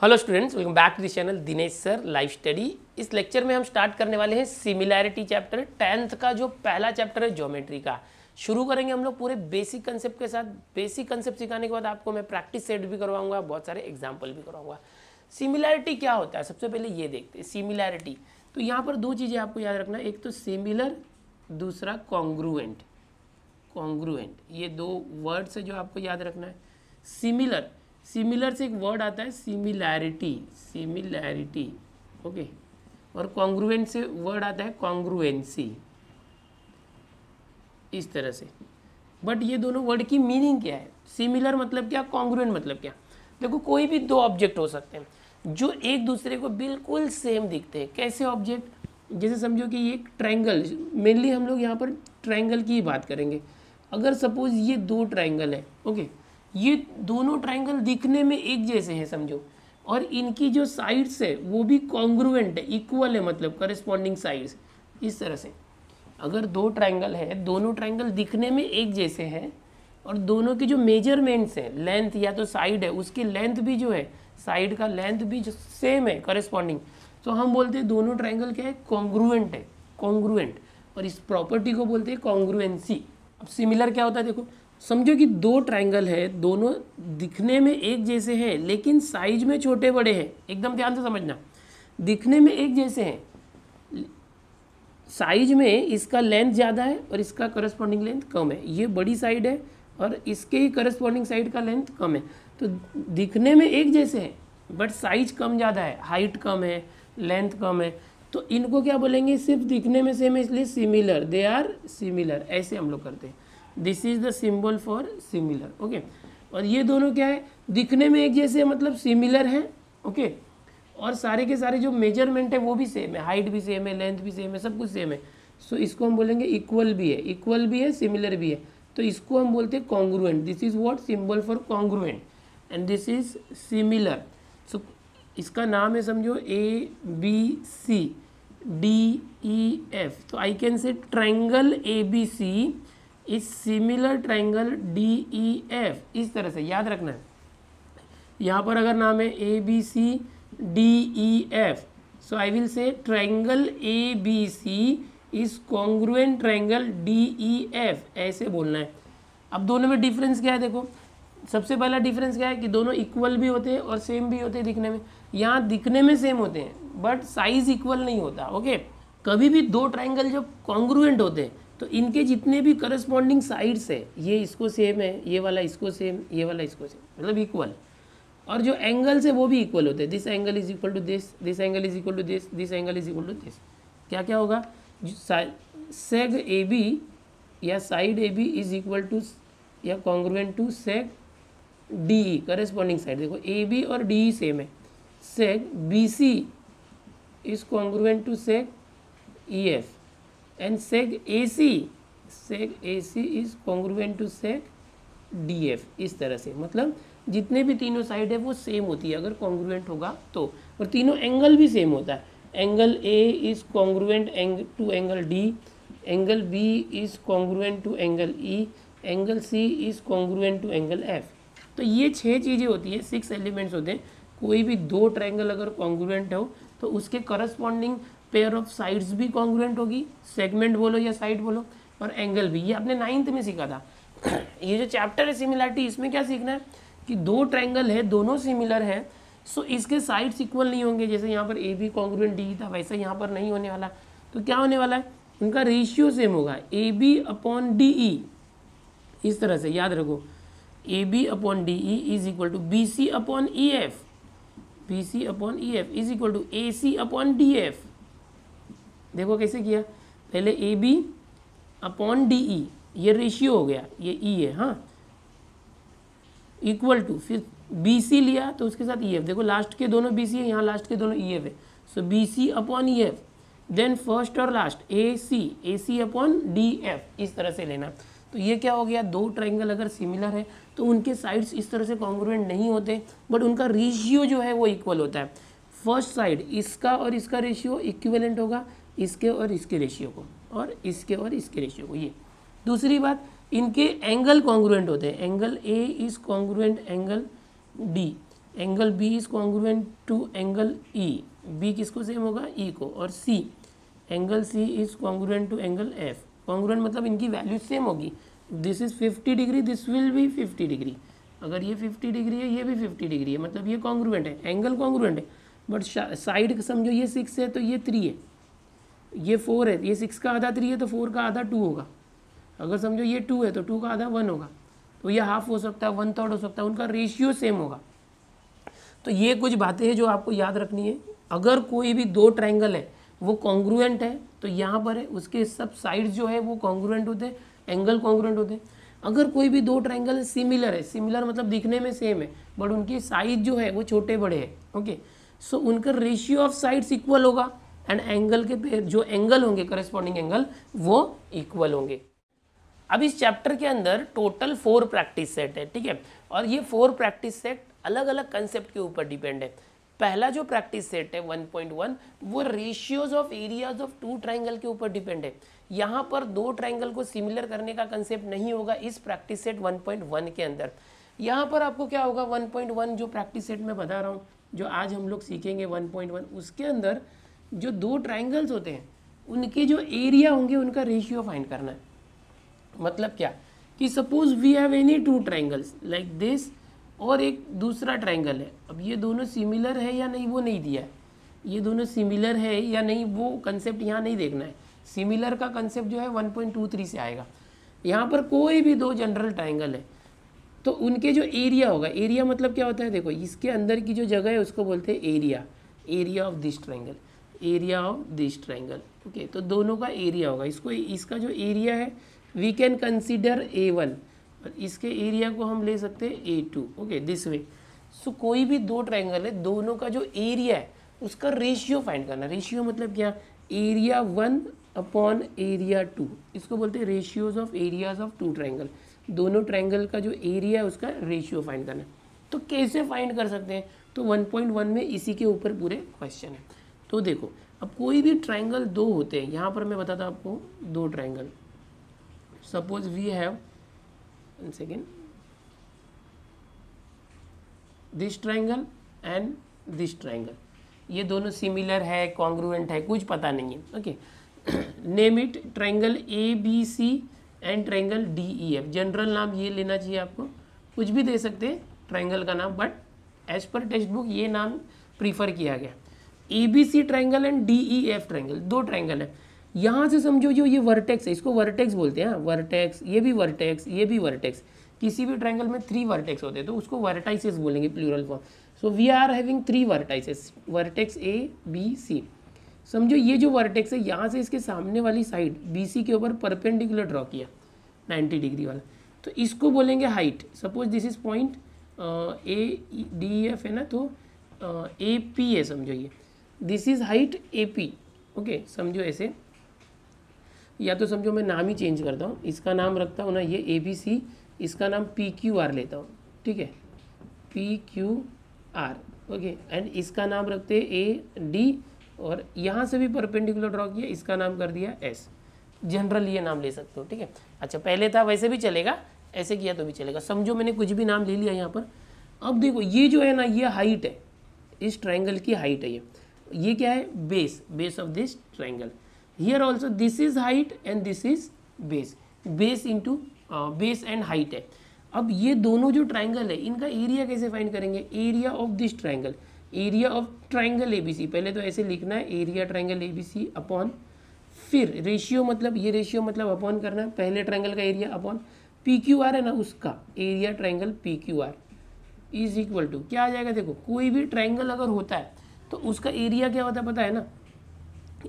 Hello students, welcome back to the channel Dinesh sir live study. इस lecture में हम start करने वाले हैं सिमिलैरिटी चैप्टर 10th का जो पहला चैप्टर है ज्योमेट्री का। शुरू करेंगे हम लोग पूरे बेसिक कंसेप्ट के साथ। बेसिक कंसेप्ट सिखाने के बाद आपको मैं प्रैक्टिस सेट भी करवाऊंगा, बहुत सारे एग्जाम्पल भी करवाऊंगा। सिमिलैरिटी क्या होता है, सबसे पहले ये देखते हैं सिमिलैरिटी। तो यहाँ पर दो चीज़ें आपको याद रखना है, एक तो सिमिलर, दूसरा कॉन्ग्रुएंट। कॉन्ग्रुएंट ये दो वर्ड्स है जो आपको याद रखना है। सिमिलर, सिमिलर से एक वर्ड आता है सिमिलैरिटी, सिमिलैरिटी, ओके। और कॉन्ग्रुएंट से वर्ड आता है कॉन्ग्रुएंसी, इस तरह से। बट ये दोनों वर्ड की मीनिंग क्या है, सिमिलर मतलब क्या, कॉन्ग्रुएंट मतलब क्या। देखो कोई भी दो ऑब्जेक्ट हो सकते हैं जो एक दूसरे को बिल्कुल सेम दिखते हैं। कैसे ऑब्जेक्ट, जैसे समझो कि ये एक ट्रायंगल, मेनली हम लोग यहाँ पर ट्रायंगल की ही बात करेंगे। अगर सपोज ये दो ट्रायंगल है, ओके, ये दोनों ट्रायंगल दिखने में एक जैसे हैं समझो, और इनकी जो साइड्स है वो भी कॉन्ग्रुएंट है, इक्वल है, मतलब करस्पॉन्डिंग साइड्स। इस तरह से अगर दो ट्रायंगल है, दोनों ट्रायंगल दिखने में एक जैसे हैं, और दोनों की जो मेजरमेंट्स हैं, लेंथ या तो साइड है, उसकी लेंथ भी जो है, साइड का लेंथ भी जो सेम है करस्पॉन्डिंग, तो हम बोलते हैं दोनों ट्रायंगल क्या है, कॉन्ग्रुएंट है, कॉन्ग्रुएंट। और इस प्रॉपर्टी को बोलते हैं कॉन्ग्रुएंसी। अब सिमिलर क्या होता है, देखो समझो कि दो ट्रायंगल है, दोनों दिखने में एक जैसे हैं लेकिन साइज में छोटे बड़े हैं। एकदम ध्यान से समझना, दिखने में एक जैसे हैं, साइज में इसका लेंथ ज़्यादा है और इसका करस्पॉन्डिंग लेंथ कम है। ये बड़ी साइड है और इसके ही करस्पॉन्डिंग साइड का लेंथ कम है, तो दिखने में एक जैसे हैं बट साइज कम ज़्यादा है, हाइट कम है, लेंथ कम है। तो इनको क्या बोलेंगे, सिर्फ दिखने में सेम है इसलिए सिमिलर, दे आर सिमिलर, ऐसे हम लोग करते हैं। This is the symbol for similar, okay. और ये दोनों क्या है, दिखने में एक जैसे मतलब सिमिलर है, ओके। और सारे के सारे जो मेजरमेंट है वो भी सेम है, हाइट भी सेम है, लेंथ भी सेम है, सब कुछ सेम है। सो इसको हम बोलेंगे इक्वल भी है, इक्वल भी है, सिमिलर भी है, तो इसको हम बोलते हैं congruent. This is what, symbol for congruent, and this is similar. So इसका नाम है समझो ABC DEF। तो I can say triangle ABC is similar triangle DEF। इस तरह से याद रखना है। यहाँ पर अगर नाम है ABC DEF, so I will say triangle ABC is congruent triangle DEF, ऐसे बोलना है। अब दोनों में डिफरेंस क्या है, देखो सबसे पहला डिफरेंस क्या है कि दोनों इक्वल भी होते हैं और सेम भी होते हैं दिखने में। यहाँ दिखने में सेम होते हैं बट साइज इक्वल नहीं होता, ओके। कभी भी दो ट्रायंगल जब कॉन्ग्रुएंट होते हैं तो इनके जितने भी करस्पॉन्डिंग साइड्स है, ये इसको सेम है, ये वाला इसको सेम, ये वाला इसको सेम, मतलब इक्वल। और जो एंगल्स है वो भी इक्वल होते हैं। This angle is equal to this, this angle is equal to this, this angle is equal to this. क्या क्या होगा, सेग AB या side AB is equal to या congruent to seg DE, corresponding side. देखो AB और DE same है। Seg BC is congruent to seg EF, and seg AC is congruent to seg DF। इस तरह से मतलब जितने भी तीनों साइड है वो सेम होती है अगर कॉन्ग्रुएंट होगा तो। और तीनों एंगल भी सेम होता है। Angle A is congruent to angle D, angle B is congruent to angle E, angle C is congruent to angle F। तो ये 6 चीज़ें होती है, 6 एलिमेंट्स होते हैं। कोई भी दो ट्रायंगल अगर कॉन्ग्रुएंट हो तो उसके करस्पॉन्डिंग पेयर ऑफ साइड्स भी कॉन्ग्रुएंट होगी, सेगमेंट बोलो या साइड बोलो, और एंगल भी। ये आपने 9th में सीखा था। ये जो चैप्टर है सिमिलैरिटी, इसमें क्या सीखना है कि दो ट्रायंगल है, दोनों सिमिलर है, सो इसके साइड्स इक्वल नहीं होंगे। जैसे यहाँ पर AB कॉन्ग्रुएंट DE था, वैसा यहाँ पर नहीं होने वाला। तो क्या होने वाला है, उनका रेशियो सेम होगा, AB/DE। इस तरह से याद रखो, AB/DE is equal to BC/EF, BC/EF is equal to AC/DF। देखो कैसे किया, पहले AB/DE, ये रेशियो हो गया, ये E है, हाँ, इक्वल टू, फिर BC लिया तो उसके साथ EF। देखो लास्ट के दोनों BC है, यहाँ लास्ट के दोनों EF है, सो BC/EF। देन फर्स्ट और लास्ट AC/DF, इस तरह से लेना। तो ये क्या हो गया, दो ट्रायंगल अगर सिमिलर है तो उनके साइड्स इस तरह से कॉन्ग्रुएंट नहीं होते, बट उनका रेशियो जो है वो इक्वल होता है। फर्स्ट साइड इसका और इसका रेशियो इक्विवेलेंट होगा, इसके और इसके रेशियो को, और इसके और इसके रेशियो को। ये दूसरी बात, इनके एंगल कॉन्ग्रुएंट होते हैं। Angle A is congruent angle D, angle B is congruent to angle E, B किसको सेम होगा, ई को, और C angle C is congruent to angle F. Congruent मतलब इनकी वैल्यू सेम होगी, this is 50 degree, this will be 50 degree, अगर ये 50 degree है ये भी 50 डिग्री है, मतलब ये कॉन्ग्रुएंट है, एंगल कॉन्ग्रुएंट है। बट साइड समझो ये 6 है तो ये 3 है, ये 4 है, ये 6 का आधा 3 है तो 4 का आधा 2 होगा। अगर समझो ये 2 है तो 2 का आधा 1 होगा, तो ये हाफ हो सकता है, 1/3 हो सकता है, उनका रेशियो सेम होगा। तो ये कुछ बातें हैं जो आपको याद रखनी है। अगर कोई भी दो ट्रायंगल है वो कॉन्ग्रुएंट है तो यहाँ पर है उसके सब साइड्स जो है वो कॉन्ग्रुएंट होते हैं, एंगल कॉन्ग्रुएंट होते हैं। अगर कोई भी दो ट्रायंगल सिमिलर है, सिमिलर मतलब दिखने में सेम है बट उनकी साइज जो है वो छोटे बड़े हैं, ओके, सो उनका रेशियो ऑफ साइड्स इक्वल होगा एंड एंगल के जो एंगल होंगे करस्पॉन्डिंग एंगल वो इक्वल होंगे। अब इस चैप्टर के अंदर टोटल 4 प्रैक्टिस सेट है, ठीक है, और ये 4 प्रैक्टिस सेट अलग अलग कंसेप्ट के ऊपर डिपेंड है। पहला जो प्रैक्टिस सेट है 1.1 वो ratios of areas of 2 triangle के ऊपर डिपेंड है। यहाँ पर दो ट्रायंगल को सिमिलर करने का कंसेप्ट नहीं होगा इस प्रैक्टिस सेट 1.1 के अंदर। यहाँ पर आपको क्या होगा, 1.1 जो प्रैक्टिस सेट मैं बता रहा हूँ जो आज हम लोग सीखेंगे 1.1, उसके अंदर जो दो ट्रायंगल्स होते हैं उनके जो एरिया होंगे उनका रेशियो फाइंड करना है। मतलब क्या कि suppose we have any 2 triangles like this और एक दूसरा ट्रायंगल है, अब ये दोनों सिमिलर है या नहीं वो नहीं दिया है, ये दोनों सिमिलर है या नहीं वो कंसेप्ट यहाँ नहीं देखना है। सिमिलर का कंसेप्ट जो है 1.23 से आएगा। यहाँ पर कोई भी दो जनरल ट्रायंगल है तो उनके जो एरिया होगा, एरिया मतलब क्या होता है, देखो इसके अंदर की जो जगह है उसको बोलते हैं area, area of this triangle, area of this triangle, okay, तो दोनों का एरिया होगा। इसको इसका जो एरिया है वी कैन कंसिडर A1 और इसके एरिया को हम ले सकते हैं A2, ओके, दिस वे। सो कोई भी दो ट्रायंगल है दोनों का जो एरिया है उसका रेशियो फाइंड करना। रेशियो मतलब क्या, एरिया 1 अपॉन एरिया 2, इसको बोलते हैं ratios of areas of 2 triangle. दोनों ट्रायंगल का जो एरिया है उसका रेशियो फाइंड करना है। तो कैसे फाइंड कर सकते हैं, तो 1.1 में इसी के ऊपर पूरे क्वेश्चन है। तो देखो अब कोई भी ट्रायंगल दो होते हैं, यहाँ पर मैं बताता हूँ आपको दो triangle, suppose we have one second this triangle and this triangle, ये दोनों सिमिलर है, कॉन्ग्रुएंट है, कुछ पता नहीं है, okay, name it triangle ABC and triangle DEF। General नाम ये लेना चाहिए आपको, कुछ भी दे सकते हैं ट्रायंगल का नाम, बट एज पर टेक्स्ट बुक ये नाम प्रीफर किया गया। ABC triangle and DEF triangle, दो ट्रायंगल है। यहाँ से समझो जो ये वर्टेक्स है इसको वर्टेक्स बोलते हैं, वर्टेक्स, ये भी वर्टेक्स, ये भी वर्टेक्स। किसी भी ट्रायंगल में 3 वर्टेक्स होते हैं तो उसको वर्टाइसेस बोलेंगे, plural form. So we are having 3 vertices, vertex ABC। समझो ये जो वर्टेक्स है यहाँ से इसके सामने वाली साइड BC के ऊपर परपेंडिकुलर ड्रॉ किया 90 डिग्री वाला, तो इसको बोलेंगे height. Suppose this is point ADF है ना, तो AP है, समझो ये this is height AP, okay, समझो ऐसे, या तो समझो मैं नाम ही चेंज करता हूँ, इसका नाम रखता हूँ ना ये ABC, इसका नाम PQR लेता हूँ, ठीक है, PQR, ओके, एंड इसका नाम रखते हैं AD और यहाँ से भी परपेंडिकुलर ड्रॉ किया, इसका नाम कर दिया S। जनरल ये नाम ले सकते हो, ठीक है। अच्छा पहले था वैसे भी चलेगा, ऐसे किया तो भी चलेगा। समझो मैंने कुछ भी नाम ले लिया यहाँ पर। अब देखो ये जो है ना ये हाइट है, इस ट्रायंगल की हाइट है ये क्या है, base, base of this triangle. Here also this is height and this is base, base into base and height है। अब ये दोनों जो ट्रायंगल है इनका एरिया कैसे फाइंड करेंगे, area of this triangle, area of triangle ABC, पहले तो ऐसे लिखना है एरिया ट्रायंगल ABC अपॉन, फिर रेशियो मतलब ये रेशियो मतलब अपॉन करना है, पहले ट्रायंगल का एरिया अपॉन PQR है ना उसका area triangle PQR is equal to क्या आ जाएगा। देखो कोई भी ट्रायंगल अगर होता है तो उसका एरिया क्या होता है पता है ना,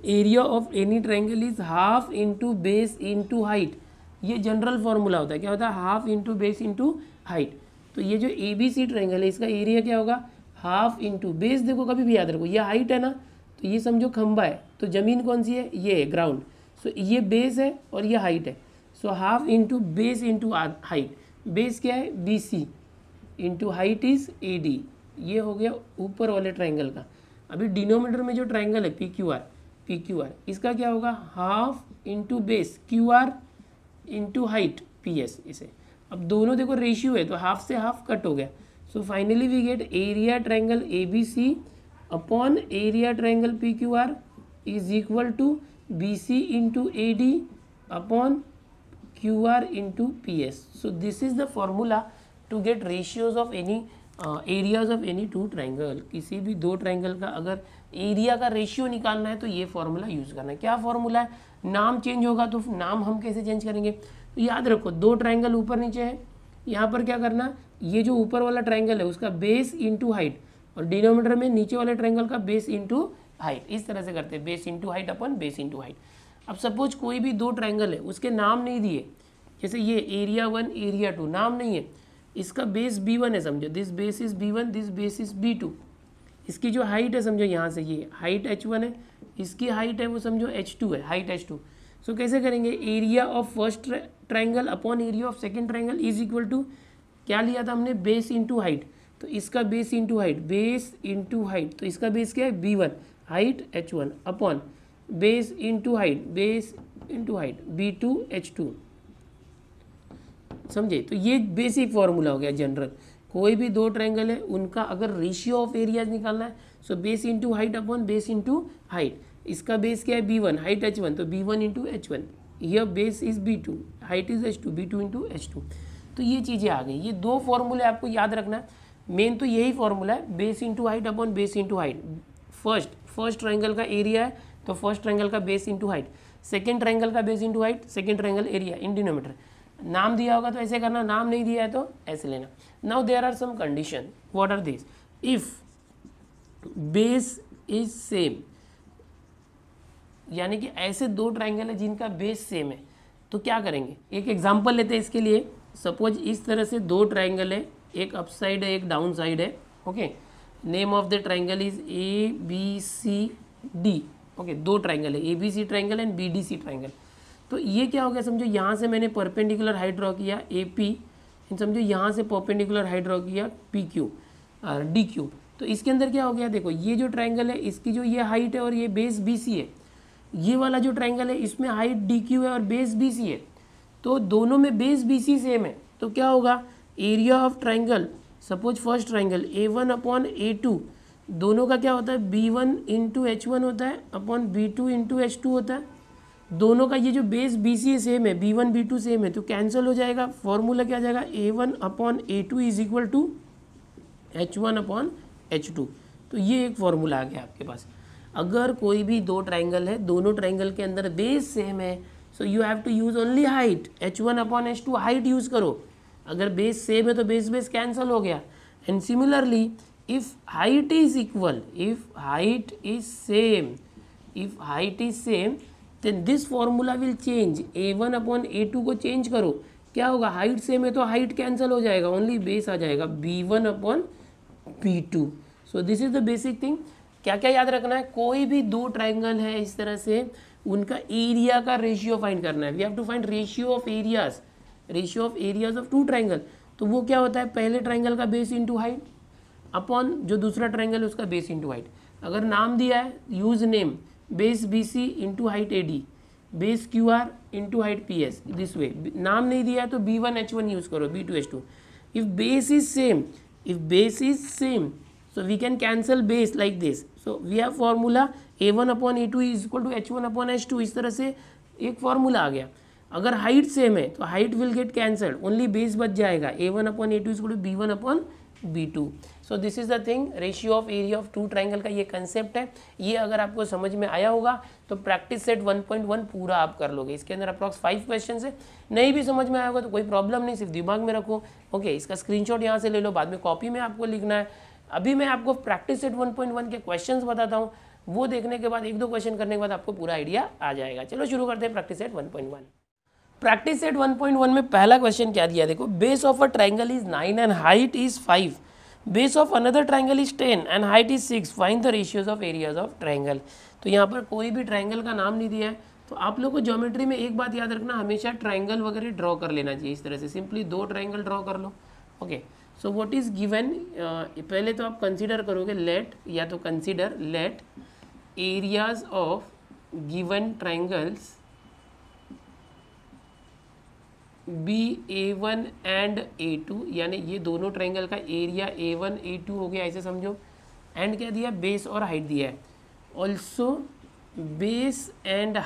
area of any triangle is half into base into height. ये जनरल फॉर्मूला होता है, क्या होता है, half into base into height. तो ये जो ABC ट्रायंगल है इसका एरिया क्या होगा, हाफ इंटू बेस। देखो कभी भी याद रखो ये हाइट है ना, तो ये समझो खंबा है, तो ज़मीन कौन सी है, ये है ग्राउंड। सो ये बेस है और ये हाइट है, so half into base into height. Base क्या है BC into height is AD, ये हो गया ऊपर वाले ट्रायंगल का। अभी डिनोमिनेटर में जो ट्रायंगल है PQR इसका क्या होगा, half into base QR into height PS इसे। अब दोनों देखो रेशियो है तो हाफ से हाफ कट हो गया, So finally we get area triangle ABC upon area triangle PQR is equal to BC into AD upon QR into PS. So this is the formula to get ratios of any areas of any two triangle. किसी भी दो triangle का अगर area का ratio निकालना है तो ये फॉर्मूला यूज करना है. क्या फॉर्मूला है? नाम चेंज होगा तो नाम हम कैसे चेंज करेंगे? तो याद रखो दो ट्राइंगल ऊपर नीचे है, यहाँ पर क्या करना, ये जो ऊपर वाला ट्राइंगल है उसका बेस इंटू हाइट और डिनोमिनेटर में नीचे वाले ट्राइंगल का बेस इंटू हाइट. इस तरह से करते हैं, base into height upon base into height. अब सपोज कोई भी दो ट्राइंगल है उसके नाम नहीं दिए, जैसे ये एरिया 1 एरिया 2 नाम नहीं है, इसका बेस B1 है समझो, this base is B1 this base is B2. इसकी जो हाइट है समझो यहाँ से ये हाइट H1 है, इसकी हाइट है वो समझो H2 है, हाइट H2. सो कैसे करेंगे, area of first triangle upon area of second triangle is equal to क्या लिया था हमने, बेस इंटू हाइट. तो इसका base into height, base into height, तो इसका बेस क्या है B1 height H1 upon base into height, base into height B2 H2. समझे? तो ये बेसिक फॉर्मूला हो गया जनरल. कोई भी दो ट्राइंगल है उनका अगर रेशियो ऑफ एरियाज निकालना है so base into height upon base into height. इसका बेस क्या है B1 हाइट H1 तो B1 इंटू H1, यह base is B2 height is H2 B2 into H2. तो ये चीज़ें आ गई. ये दो फॉर्मूले आपको याद रखना है. मेन तो यही फॉर्मूला है, base into height upon base into height. First triangle का एरिया है तो फर्स्ट ट्राइंगल का base into height, second triangle का base into height, second triangle area in denominator. नाम दिया होगा तो ऐसे करना, नाम नहीं दिया है तो ऐसे लेना. Now there are some condition. What are this? If base is same, यानी कि ऐसे दो ट्राइंगल है जिनका बेस सेम है तो क्या करेंगे. एक एग्जांपल लेते हैं इसके लिए. सपोज इस तरह से दो ट्राइंगल है, एक अप साइड है एक डाउन साइड है. Okay, name of the triangle is ABCD. Okay, दो ट्राइंगल है, ABC triangle and BDC triangle. तो ये क्या हो गया समझो, यहाँ से मैंने परपेंडिकुलर हाइट ड्रॉ किया AP, समझो यहाँ से परपेंडिकुलर हाइट ड्रॉ किया PQ और DQ. तो इसके अंदर क्या हो गया, देखो ये जो ट्राइंगल है इसकी जो ये हाइट है और ये बेस BC है, ये वाला जो ट्राइंगल है इसमें हाइट DQ है और बेस BC है. तो दोनों में बेस BC सेम है तो क्या होगा, area of triangle, suppose first triangle A1 upon A2, दोनों का क्या होता है B1 इंटू H1 होता है अपॉन B2 इंटू H2 होता है. दोनों का ये जो बेस BC सेम है, B1 B2 सेम है तो कैंसिल हो जाएगा. फॉर्मूला क्या आ जाएगा, A1 upon A2 is equal to H1 upon H2. तो ये एक फॉर्मूला आ गया आपके पास. अगर कोई भी दो ट्राइंगल है, दोनों ट्राइंगल के अंदर बेस सेम है, so you have to use only height, H1 upon H2 height use करो. अगर बेस सेम है तो बेस कैंसिल हो गया. And similarly if height is equal, if height is same then this formula will change. A1 upon A2 को change करो, क्या होगा, हाइट सेम है तो हाइट कैंसिल हो जाएगा, ओनली बेस आ जाएगा B1 upon B2. So this is the basic thing. क्या क्या याद रखना है, कोई भी दो ट्राइंगल है इस तरह से उनका एरिया का रेशियो फाइंड करना है. We have to find ratio of areas of two triangle. तो वो क्या होता है, पहले ट्राइंगल का बेस इंटू हाइट अपॉन जो दूसरा ट्राइंगल है उसका बेस इंटू हाइट. अगर नाम दिया है, use name, base BC into height AD, base QR into height PS, this way. नाम नहीं दिया है तो B1 H1 यूज करो, B2 H2. If base is same so we can cancel base like this. So we have formula A1 upon A2 is equal to H1 upon H2. इस तरह से एक फॉर्मूला आ गया. अगर हाइट सेम है तो height will get cancelled, only base बच जाएगा. A1 upon A2 is equal to B1 upon B2. So this is the thing, ratio of area of two triangle का ये कंसेप्ट है. ये अगर आपको समझ में आया होगा तो प्रैक्टिस सेट 1.1 पूरा आप कर लोगे. इसके अंदर अप्रॉक्स 5 क्वेश्चन है. नहीं भी समझ में आया होगा तो कोई प्रॉब्लम नहीं, सिर्फ दिमाग में रखो. ओके, इसका स्क्रीनशॉट यहाँ से ले लो, बाद में कॉपी में आपको लिखना है. अभी मैं आपको प्रैक्टिस सेट 1.1 के क्वेश्चंस बताता हूँ, वो देखने के बाद एक दो क्वेश्चन करने के बाद आपको पूरा आइडिया आ जाएगा. चलो शुरू करते हैं प्रैक्टिस सेट 1.1. प्रैक्टिस सेट 1.1 में पहला क्वेश्चन क्या दिया, देखो, base of a triangle is 9 and height is 5. Base of another triangle is 10 and height is 6. Find the ratios of areas of triangle. तो यहाँ पर कोई भी ट्राइंगल का नाम नहीं दिया है. तो आप लोग को ज्योमेट्री में एक बात याद रखना, हमेशा ट्राइंगल वगैरह ड्रॉ कर लेना चाहिए. इस तरह से सिंपली दो ट्राइंगल ड्रॉ कर लो. Okay, so what is given, पहले तो आप कंसीडर करोगे लेट, या तो consider let areas of given triangles BA1 and A2, यानी ये दोनों ट्रायंगल का एरिया A1 A2 हो गया, ऐसे समझो। एंड क्या दिया, बेस और हाइट दिया है। Also base and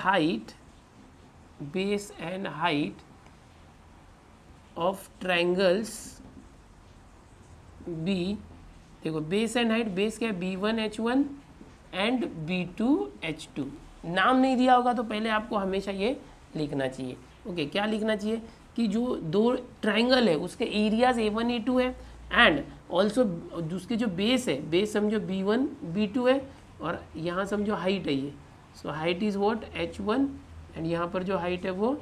height of triangles B, देखो बेस एंड हाइट, बेस क्या है B1H1 एंड B2H2। नाम नहीं दिया होगा तो पहले आपको हमेशा ये लिखना चाहिए। ओके, क्या लिखना चाहिए कि जो दो ट्रायंगल है उसके एरियाज A1 A2 है, एंड ऑल्सो उसके जो बेस है, बेस समझो B1 B2 है, और यहाँ समझो हाइट है ये, so height is what H1, and यहाँ पर जो हाइट है वो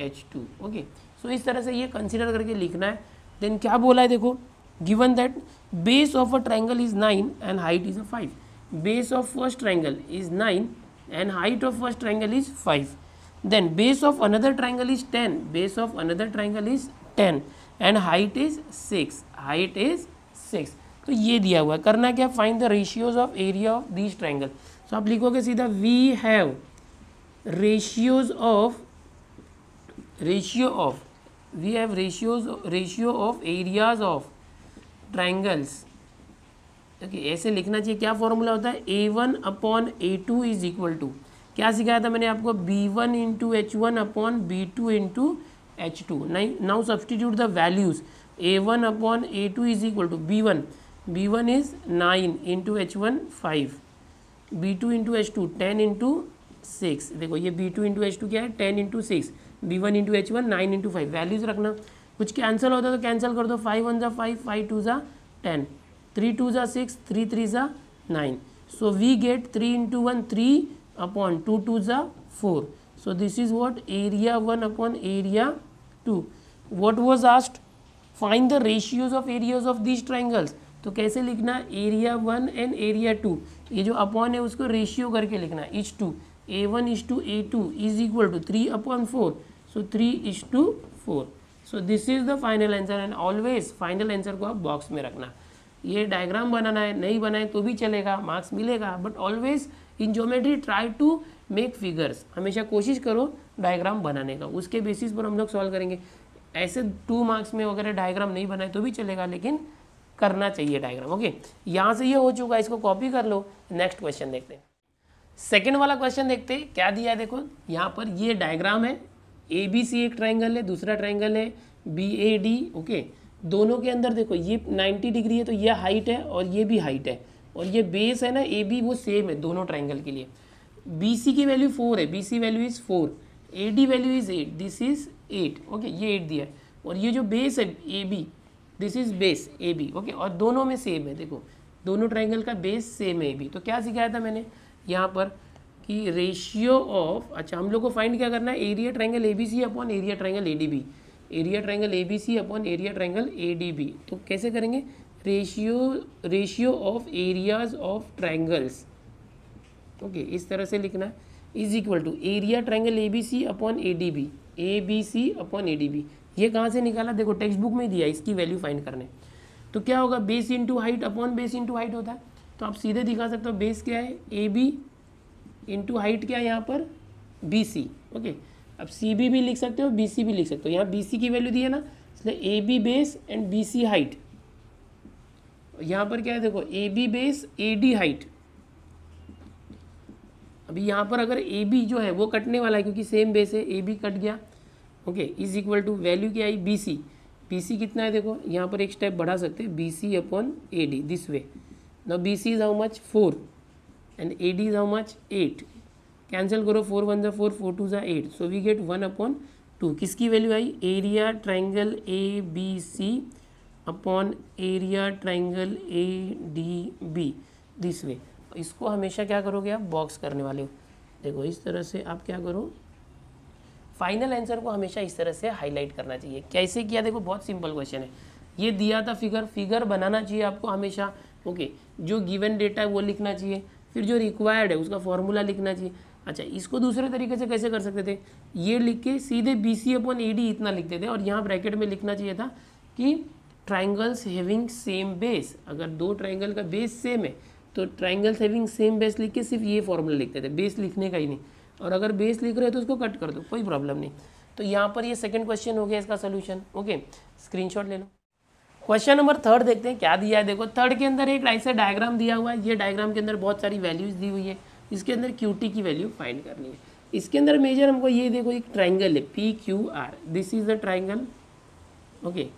H2। ओके, सो इस तरह से ये कंसिडर करके लिखना है। देन क्या बोला है, देखो given that base of a triangle is 9 and height is a 5, base of first triangle is 9 and height of first triangle is 5, then base of another triangle is 10, base of another triangle is 10 and height is 6, height is 6। तो ये दिया हुआ है, करना क्या, find the ratios of area of this triangle. So आप लिखोगे सीधा we have ratio of areas of triangles. Okay, ऐसे लिखना चाहिए। क्या फॉर्मूला होता है, A1/A2 इज इक्वल टू, क्या सिखाया था मैंने आपको, B1/H1/B2/H2। Now substitute the values, A1/A2 is equal to B1 is 9 into H1 5, B2 into H2 10 into 6। देखो ये B2 इंटू H2 क्या है, 10 into 6, B1 into H1 9 into 5। Values रखना, कुछ कैंसिल होता है तो कैंसिल कर दो, 5 1 = 5, 5 2 = 10, 3 2 = 6, 3 3 = 9। So we get 3 into 1 3 upon 2 2 = 4। So this is what area 1 upon area 2। What was asked, find the ratios of areas of this triangles. तो कैसे लिखना, एरिया 1 एंड एरिया 2, ये जो अपॉन है उसको रेशियो करके लिखना, is to A1 is to A2 is equal to 3/4, so 3:4। So this is the final answer, and always final answer को आप बॉक्स में रखना। ये डायग्राम बनाना है, नहीं बनाए तो भी चलेगा, मार्क्स मिलेगा, but always in geometry try to make figures. हमेशा कोशिश करो डायग्राम बनाने का, उसके बेसिस पर हम लोग सॉल्व करेंगे। ऐसे 2 मार्क्स में वगैरह डायग्राम नहीं बनाए तो भी चलेगा, लेकिन करना चाहिए डायग्राम। ओके, यहाँ से ये हो चुका है, इसको कॉपी कर लो। नेक्स्ट क्वेश्चन देखते हैं, सेकेंड वाला क्वेश्चन देखते हैं क्या दिया है। देखो यहाँ पर ये डायग्राम है, ABC एक ट्रायंगल है, दूसरा ट्रायंगल है BAD। ओके, दोनों के अंदर देखो ये 90 डिग्री है, तो ये हाइट है और ये भी हाइट है, और ये बेस है ना AB, वो सेम है दोनों ट्रायंगल के लिए। BC की वैल्यू 4 है, BC value is 4, AD value is 8, this is 8। Okay, ये 8 दिया है, और ये जो बेस है AB, this is base AB। Okay, और दोनों में सेम है, देखो दोनों ट्रायंगल का बेस सेम है AB। तो क्या सिखाया था मैंने यहाँ पर कि रेशियो ऑफ, अच्छा हम लोग को फाइंड क्या करना है, area triangle ABC upon area triangle ADB, area triangle ABC upon area triangle ADB। तो कैसे करेंगे, ratio of areas of triangles. Okay, इस तरह से लिखना है, is equal to area triangle ABC upon ADB, ABC upon ADB। ये कहाँ से निकाला, देखो टेक्स्ट बुक में दिया, इसकी वैल्यू फाइंड करने। तो क्या होगा, base into height upon base into height होता है, तो आप सीधे दिखा सकते हो, बेस क्या है AB इंटू हाइट क्या है यहाँ पर BC। ओके, अब CB भी लिख सकते हो, BC भी लिख सकते हो। यहाँ BC की वैल्यू दी है ना, इसलिए AB base and BC height. यहाँ पर क्या है, देखो AB बेस AD हाइट। अभी यहाँ पर अगर AB जो है वो कटने वाला है, क्योंकि सेम बेस है, AB कट गया। Okay, is equal to value क्या आई BC, BC कितना है, देखो यहाँ पर एक स्टेप बढ़ा सकते हैं, BC upon AD this way. Now BC is how much 4 and AD is how much 8। Cancel करो, 4 1 = 4, 4 2 = 8, सो वी गेट 1/2। किसकी वैल्यू आई, area triangle ABC upon area triangle ADB this way. इसको हमेशा क्या करोगे आप, बॉक्स करने वाले हो। देखो इस तरह से आप क्या करो, फाइनल आंसर को हमेशा इस तरह से हाईलाइट करना चाहिए। कैसे किया, देखो बहुत सिंपल क्वेश्चन है, ये दिया था फिगर बनाना चाहिए आपको हमेशा। ओके, जो गिवन डेटा है वो लिखना चाहिए, फिर जो रिक्वायर्ड है उसका फॉर्मूला लिखना चाहिए। अच्छा, इसको दूसरे तरीके से कैसे कर सकते थे, ये लिख के सीधे BC अपॉन AD इतना लिखते थे, और यहाँ ब्रैकेट में लिखना चाहिए था कि ट्राइंगल्स हैविंग सेम बेस। अगर दो ट्राइंगल का बेस सेम है तो ट्राइंगल्स हैविंग सेम बेस लिख के सिर्फ ये फॉर्मूला लिखते थे, बेस लिखने का ही नहीं। और अगर बेस लिख रहे हो तो उसको कट कर दो, कोई प्रॉब्लम नहीं। तो यहाँ पर ये सेकंड क्वेश्चन हो गया इसका सोल्यूशन। ओके, स्क्रीनशॉट ले लो। क्वेश्चन नंबर थर्ड देखते हैं क्या दिया है। देखो थर्ड के अंदर एक ऐसा डायग्राम दिया हुआ है, ये डायग्राम के अंदर बहुत सारी वैल्यूज दी हुई है, इसके अंदर QT की वैल्यू फाइंड करनी है। इसके अंदर मेजर हमको ये देखो एक ट्राइंगल है PQR, this is the triangle. Okay,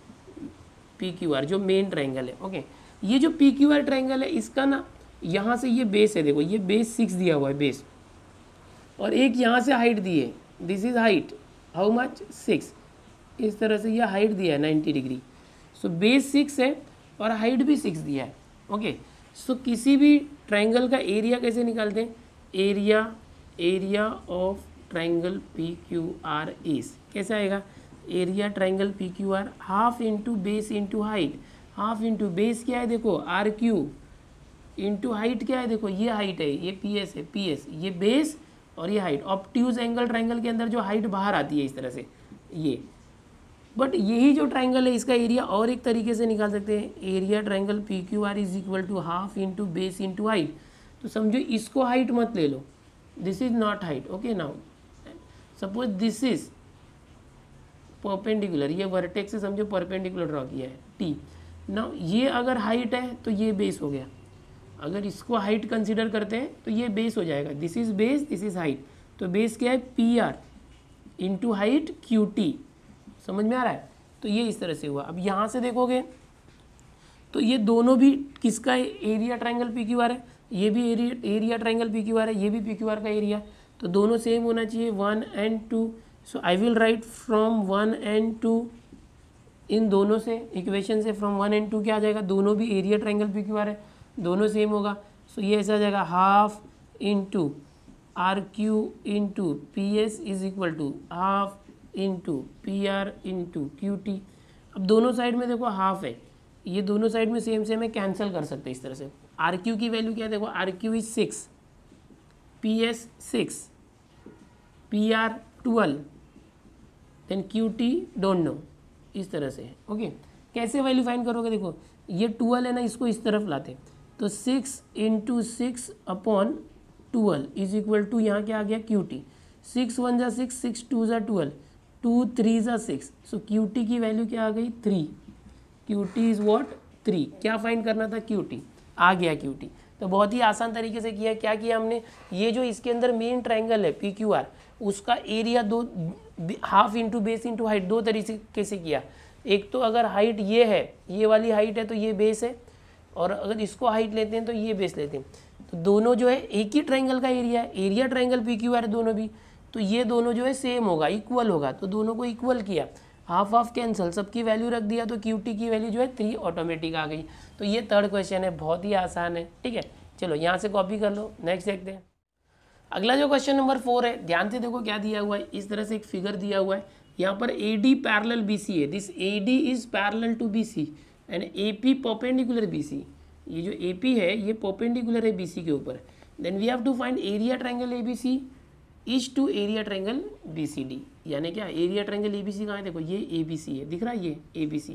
PQR जो मेन ट्राइंगल है। ओके, ये जो PQR ट्राइंगल है इसका ना यहाँ से ये बेस है, देखो ये बेस 6 दिया हुआ है बेस, और एक यहाँ से हाइट दी है, this is height how much 6, इस तरह से ये हाइट दिया है 90 डिग्री। सो बेस 6 है और हाइट भी 6 दिया है। ओके, सो किसी भी ट्राइंगल का एरिया कैसे निकालते हैं, area of triangle PQR is, कैसे आएगा, area triangle PQR half into base into height. Half into base क्या है देखो RQ, इंटू हाइट क्या है देखो ये हाइट है, ये PS है, PS ये बेस और ये हाइट। ऑब्ट्यूज एंगल ट्राइंगल के अंदर जो हाइट बाहर आती है इस तरह से ये, बट यही जो ट्राइंगल है इसका एरिया और एक तरीके से निकाल सकते हैं, area triangle PQR is equal to half into base into height. तो समझो इसको हाइट मत ले लो, this is not height. Okay, now suppose this is perpendicular, ये वर्टेक्स से समझो परपेंडिकुलर ड्रॉ किया है T। नाउ ये अगर हाइट है तो ये बेस हो गया, अगर इसको हाइट कंसिडर करते हैं तो ये बेस हो जाएगा, this is base this is height. तो बेस क्या है PR इंटू हाइट QT, समझ में आ रहा है। तो ये इस तरह से हुआ। अब यहाँ से देखोगे तो ये दोनों भी किसका है, एरिया ट्राइंगल PQR है, ये भी एरिया ट्राइंगल PQR है, ये भी PQR का एरिया, तो दोनों सेम होना चाहिए 1 and 2। So I will write from 1 and 2, इन दोनों से इक्वेशन से फ्रॉम 1 and 2 क्या आ जाएगा, दोनों भी एरिया ट्राइंगल PQR है, दोनों सेम होगा। सो ये ऐसा आ जाएगा half into RQ into PS is equal to half into PR into QT। अब दोनों साइड में देखो हाफ है, ये दोनों साइड में सेम सेम है, कैंसिल कर सकते हैं इस तरह से। RQ की वैल्यू क्या है देखो, RQ is 6, PS 6, PR 12, then QT don't know, इस तरह से। ओके, कैसे वैल्यू फाइंड करोगे, देखो ये 12 है ना, इसको इस तरफ लाते तो 6 into 6 upon 12 is equal to यहाँ क्या आ गया QT, 6 1 जा 6, 6 2 जा 12, 2 3 जा 6। सो QT की वैल्यू क्या आ गई 3, QT इज व्हाट 3। क्या फाइंड करना था, QT आ गया QT। तो बहुत ही आसान तरीके से किया। क्या किया हमने, ये जो इसके अंदर मेन ट्राइंगल है PQR, उसका एरिया दो half into base into height दो तरीके से किया। एक तो अगर हाइट ये है, ये वाली हाइट है तो ये बेस है, और अगर इसको हाइट लेते हैं तो ये बेस लेते हैं। तो दोनों जो है एक ही ट्राइंगल का एरिया है, एरिया ट्राइंगल PQR है दोनों भी, तो ये दोनों जो है सेम होगा, इक्वल होगा, तो दोनों को इक्वल किया, हाफ हाफ कैंसिल, सबकी वैल्यू रख दिया, तो QT की वैल्यू जो है 3 ऑटोमेटिक आ गई। तो ये थर्ड क्वेश्चन है, बहुत ही आसान है। ठीक है, चलो यहाँ से कॉपी कर लो। नेक्स्ट देखते हैं। अगला जो क्वेश्चन नंबर 4 है, ध्यान से देखो क्या दिया हुआ है। इस तरह से एक फिगर दिया हुआ है, यहाँ पर AD पैरेलल BC है, this AD is parallel to BC and AP perpendicular BC। ये जो AP है ये परपेंडिकुलर है BC के ऊपर। Then we have to find area triangle ABC is to area triangle BCD। यानी क्या, एरिया ट्राइंगल ABC कहाँ है, देखो ये ABC है, दिख रहा है ये ABC,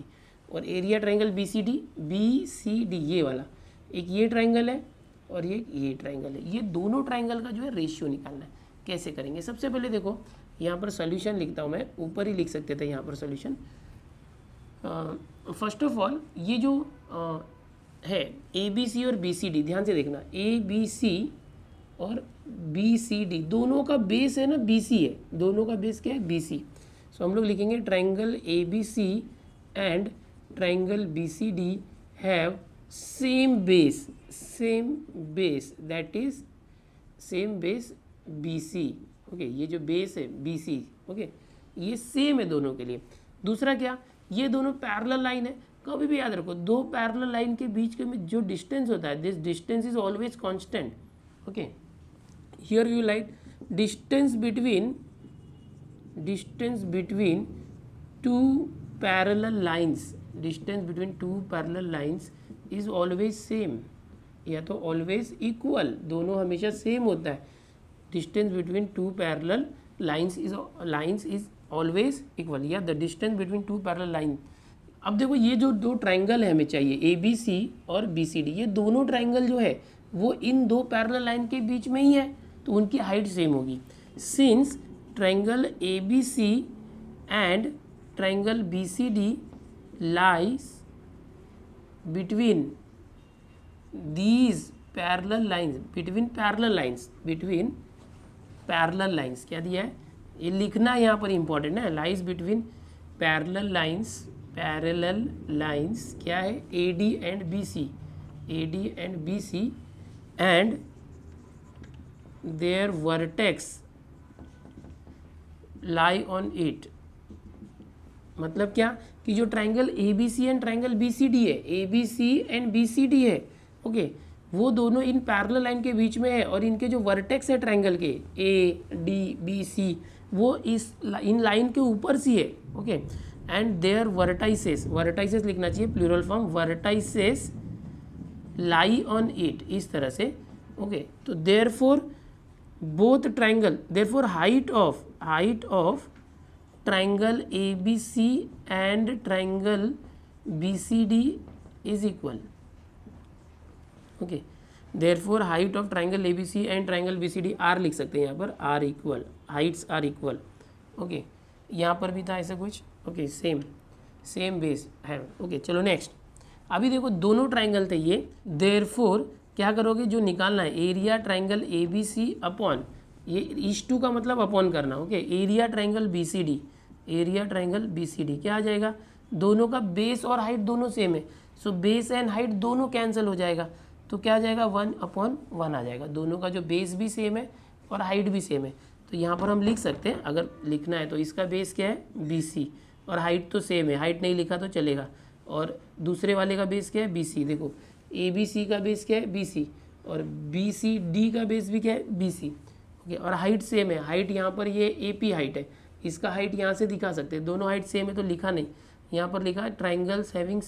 और एरिया ट्राइंगल BCD ये वाला, एक ये ट्राइंगल है और ये ट्राइंगल है। ये दोनों ट्राइंगल का जो है रेशियो निकालना है। कैसे करेंगे, सबसे पहले देखो यहाँ पर सॉल्यूशन लिखता हूँ मैं, ऊपर ही लिख सकते थे यहाँ पर सॉल्यूशन। फर्स्ट ऑफ ऑल ये जो है ABC और BCD, ध्यान से देखना, ABC और BCD दोनों का बेस है ना BC है, दोनों का बेस क्या है BC। सो हम लोग लिखेंगे triangle ABC and triangle BCD have same base that is same base BC। Okay, ये जो बेस है BC, ओके, ये सेम है दोनों के लिए। दूसरा क्या, ये दोनों पैरेलल लाइन है। कभी भी याद रखो, दो पैरेलल लाइन के बीच के में जो डिस्टेंस होता है, this distance is always constant. Okay, here you write distance between two parallel lines, distance between two parallel lines is always same, या तो ऑलवेज इक्वल, दोनों हमेशा सेम होता है। Distance between two parallel lines is always equal, या the distance between two parallel line. अब देखो ये जो दो ट्राइंगल है हमें चाहिए ABC और BCD, ये दोनों ट्राइंगल जो है वो इन दो पैरेलल लाइन के बीच में ही है, तो उनकी हाइट सेम होगी। Since triangle ABC and triangle BCD lies between these parallel lines, between parallel lines क्या दिया है, ये लिखना यहाँ पर इंपॉर्टेंट है, lies between parallel lines क्या है, AD and BC and their vertex lie on it। मतलब क्या कि जो triangle ABC and triangle BCD है, ABC एंड BCD है, ओके, वो दोनों इन पैरेलल लाइन के बीच में है और इनके जो वर्टेक्स है ट्राइंगल के ADBC वो इन लाइन के ऊपर सी है, ओके, एंड देयर वर्टाइसेस लिखना चाहिए plural form, vertices lie on it, इस तरह से, ओके। तो therefore both triangle, therefore height of triangle ABC and triangle BCD is equal, okay, therefore height of triangle ABC and triangle BCD R लिख सकते हैं यहाँ पर, R equal, heights are equal, okay, यहाँ पर भी था ऐसा कुछ, okay, सेम बेस है, okay। चलो नेक्स्ट, अभी देखो दोनों ट्राइंगल थे ये, therefore क्या करोगे, जो निकालना है एरिया ट्राइंगल ABC अपॉन, ये इस टू का मतलब अपॉन करना, ओके, एरिया ट्राइंगल BCD क्या आ जाएगा, दोनों का बेस और हाइट दोनों सेम है, सो बेस एंड हाइट दोनों कैंसिल हो जाएगा, तो क्या आ जाएगा 1/1 आ जाएगा, दोनों का जो बेस भी सेम है और हाइट भी सेम है। तो यहाँ पर हम लिख सकते हैं, अगर लिखना है तो इसका बेस क्या है BC और हाइट तो सेम है, हाइट नहीं लिखा तो चलेगा, और दूसरे वाले का बेस क्या है BC, देखो ABC का बेस क्या है BC और BCD का बेस भी क्या है BC, ओके, और हाइट सेम है, हाइट यहाँ पर ये AP हाइट है, इसका हाइट यहाँ से दिखा सकते हैं, दोनों हाइट सेम है तो लिखा नहीं, यहाँ पर लिखा है ट्राइंगल्स हैविंग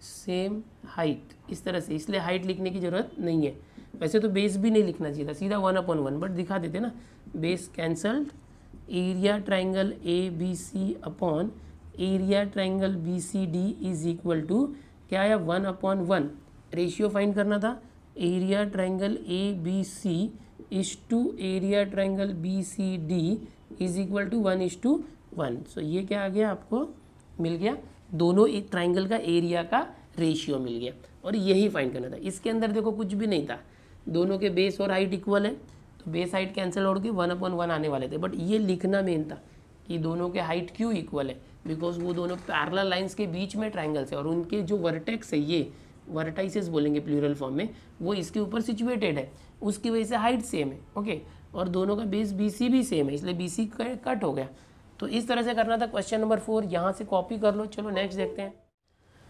सेम हाइट, इस तरह से, इसलिए हाइट लिखने की ज़रूरत नहीं है। वैसे तो बेस भी नहीं लिखना चाहिए था, सीधा 1/1, बट दिखा देते ना, base cancelled, area triangle ABC upon area triangle BCD is equal to क्या आया 1/1, रेशियो फाइंड करना था, area triangle ABC is to area triangle BCD is equal to 1:1। So ये क्या आ गया, आपको मिल गया, दोनों एक ट्राइंगल का एरिया का रेशियो मिल गया, और यही फाइंड करना था। इसके अंदर देखो कुछ भी नहीं था, दोनों के बेस और हाइट इक्वल है, तो बेस हाइट कैंसिल हो के 1/1 आने वाले थे, बट ये लिखना मेन था कि दोनों के हाइट क्यों इक्वल है, बिकॉज वो दोनों पैरेलल लाइंस के बीच में ट्राइंगल्स है और उनके जो वर्टेक्स है, ये वर्टाइसेस बोलेंगे प्लूरल फॉर्म में, वो इसके ऊपर सिचुएटेड है, उसकी वजह से हाइट सेम है, ओके, और दोनों का बेस BC भी सेम है, इसलिए BC कट हो गया। तो इस तरह से करना था क्वेश्चन नंबर 4, यहाँ से कॉपी कर लो। चलो नेक्स्ट देखते हैं,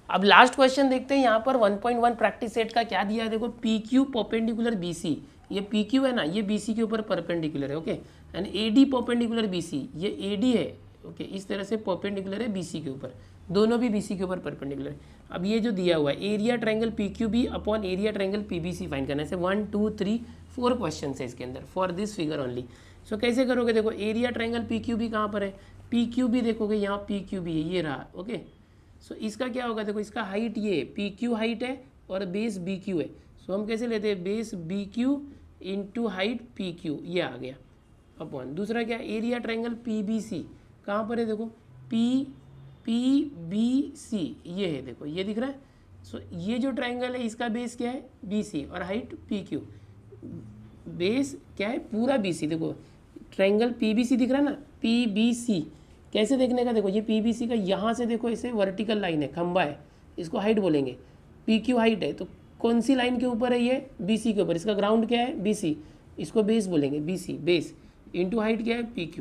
अब लास्ट क्वेश्चन देखते हैं। यहाँ पर 1.1 प्रैक्टिस सेट का क्या दिया है, देखो PQ परपेंडिकुलर BC, ये PQ है ना, ये BC के ऊपर परपेंडिकुलर है, okay, and AD perpendicular BC, ये AD है, ओके, इस तरह से परपेंडिकुलर है BC के ऊपर, दोनों भी BC के ऊपर परपेंडिकुलर है। अब ये जो दिया हुआ है area triangle PQB upon area triangle PBC find करना है, ऐसे 1 2 3 4 क्वेश्चन है इसके अंदर फॉर दिस फिगर ओनली। सो कैसे करोगे, देखो एरिया ट्राइंगल PQB कहाँ पर है, PQB देखोगे यहाँ PQB है, ये रहा, ओके। सो इसका क्या होगा, देखो इसका हाइट ये PQ हाइट है और बेस BQ है, सो हम कैसे लेते हैं, base BQ into height PQ, ये आ गया अपॉन, दूसरा क्या एरिया ट्राइंगल PBC कहाँ पर है, देखो PBC ये है, देखो ये दिख रहा है। सो ये जो ट्राइंगल है इसका बेस क्या है BC और हाइट PQ, बेस क्या है पूरा BC, देखो ट्राइंगल PBC दिख रहा है ना, PBC कैसे देखने का, देखो ये PBC का यहाँ से देखो इसे वर्टिकल लाइन है, खंबा है, इसको हाइट बोलेंगे, PQ हाइट है, तो कौन सी लाइन के ऊपर है, ये BC के ऊपर, इसका ग्राउंड क्या है BC, इसको बेस बोलेंगे BC, बेस इंटू हाइट क्या है PQ।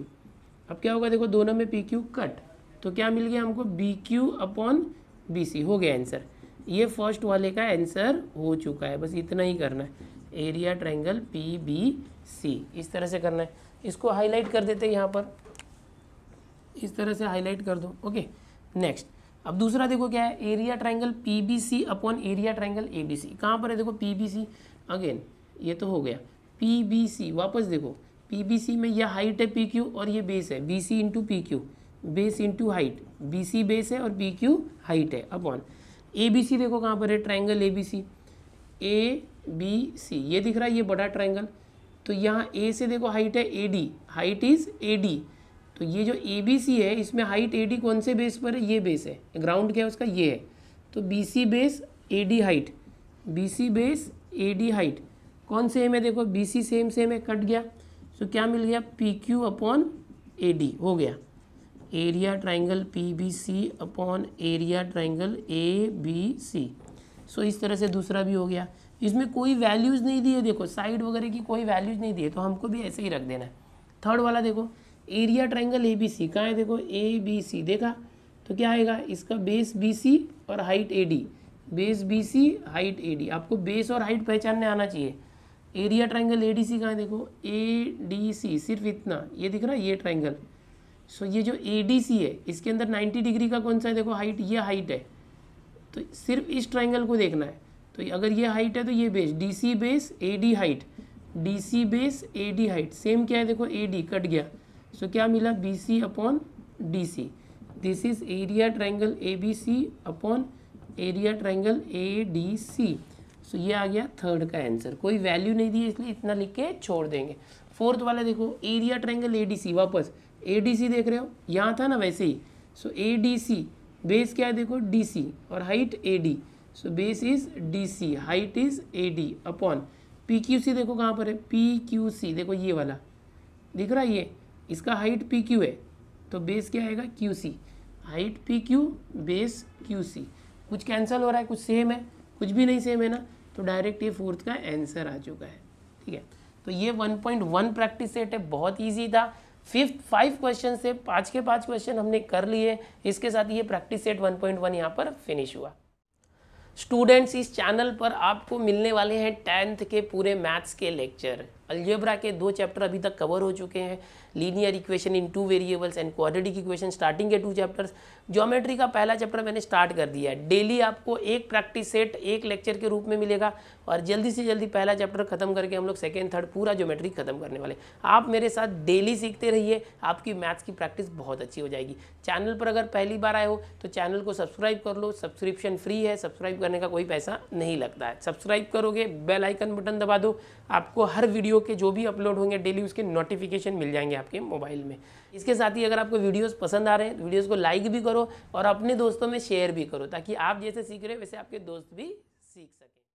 अब क्या होगा, देखो दोनों में PQ कट, तो क्या मिल गया हमको BQ अपॉन BC, हो गया आंसर। ये फर्स्ट वाले का आंसर हो चुका है, बस इतना ही करना है, एरिया ट्राइंगल PBC, इस तरह से करना है। इसको हाईलाइट कर देते हैं यहाँ पर, इस तरह से हाईलाइट कर दो, ओके। नेक्स्ट, अब दूसरा देखो क्या है, area triangle PBC upon area triangle ABC, कहाँ पर है, देखो PBC, अगेन ये तो हो गया, PBC वापस देखो, PBC में यह हाइट है PQ और ये बेस है BC into PQ, base into height, BC base है और PQ हाइट है, अपॉन ABC देखो कहाँ पर है, ट्राइंगल ABC, ABC ये दिख रहा है, ये बड़ा ट्राइंगल, तो यहाँ ए से देखो हाइट है AD, हाइट इज AD। तो ये जो ABC है इसमें हाइट AD कौन से बेस पर है, ये बेस है, ग्राउंड क्या है उसका, ये है। तो BC base AD height, BC base AD height कौन सेम है, देखो BC सेम है, कट गया। तो क्या मिल गया, PQ अपॉन AD हो गया, area triangle PBC upon area triangle ABC। सो इस तरह से दूसरा भी हो गया। इसमें कोई वैल्यूज़ नहीं दी है, देखो साइड वगैरह की कोई वैल्यूज़ नहीं दी है, तो हमको भी ऐसे ही रख देना है। थर्ड वाला देखो एरिया ट्राइंगल ABC कहाँ है, देखो ABC देखा, तो क्या आएगा, इसका बेस BC और height AD, base BC height AD। आपको बेस और हाइट पहचानने आना चाहिए। एरिया ट्राइंगल ADC कहाँ है, देखो ADC, सिर्फ इतना ये दिख रहा है, ये ट्राइंगल। सो ये जो ADC है इसके अंदर 90 डिग्री का कौन सा है, देखो हाइट, ये हाइट है। तो सिर्फ इस ट्राइंगल को देखना है। तो अगर ये हाइट है तो ये base DC base AD height, DC base AD height same क्या है, देखो AD कट गया। सो क्या मिला, BC upon DC। This is area triangle ABC upon area triangle ADC। सो ये आ गया थर्ड का आंसर। कोई वैल्यू नहीं दी है इसलिए इतना लिख के छोड़ देंगे। फोर्थ वाला देखो एरिया ट्राइंगल ADC, वापस ADC देख रहे हो, यहाँ था ना वैसे ही। सो ADC बेस क्या है, देखो DC और height AD। So base is DC, height is AD upon PQC देखो कहाँ पर है, PQC देखो ये वाला दिख रहा है, ये इसका हाइट PQ है तो बेस क्या आएगा, QC, height PQ base QC। कुछ कैंसिल हो रहा है, कुछ सेम है, कुछ भी नहीं सेम है ना, तो डायरेक्ट ये फोर्थ का आंसर आ चुका है। ठीक है, तो ये 1.1 प्रैक्टिस सेट है, बहुत ईजी था। फिफ्थ 5 क्वेश्चन से 5 के 5 क्वेश्चन हमने कर लिए। इसके साथ ये प्रैक्टिस सेट 1.1 यहाँ पर फिनिश हुआ। स्टूडेंट्स, इस चैनल पर आपको मिलने वाले हैं 10th के पूरे मैथ्स के लेक्चर। अलजेब्रा के 2 चैप्टर अभी तक कवर हो चुके हैं, linear equation in 2 variables and quadratic equation starting के 2 चैप्टर्स। ज्योमेट्री का पहला चैप्टर मैंने स्टार्ट कर दिया है। डेली आपको एक प्रैक्टिस सेट एक लेक्चर के रूप में मिलेगा और जल्दी से जल्दी पहला चैप्टर खत्म करके हम लोग सेकेंड थर्ड पूरा ज्योमेट्री खत्म करने वाले। आप मेरे साथ डेली सीखते रहिए, आपकी मैथ्स की प्रैक्टिस बहुत अच्छी हो जाएगी। चैनल पर अगर पहली बार आए हो तो चैनल को सब्सक्राइब कर लो, सब्सक्रिप्शन फ्री है, सब्सक्राइब करने का कोई पैसा नहीं लगता है। सब्सक्राइब करोगे, बेल आइकन बटन दबा दो, आपको हर वीडियो के जो भी अपलोड होंगे डेली उसके नोटिफिकेशन मिल जाएंगे आपके मोबाइल में। इसके साथ ही अगर आपको वीडियोस पसंद आ रहे हैं तो वीडियोस को लाइक भी करो और अपने दोस्तों में शेयर भी करो, ताकि आप जैसे सीख रहे हो वैसे आपके दोस्त भी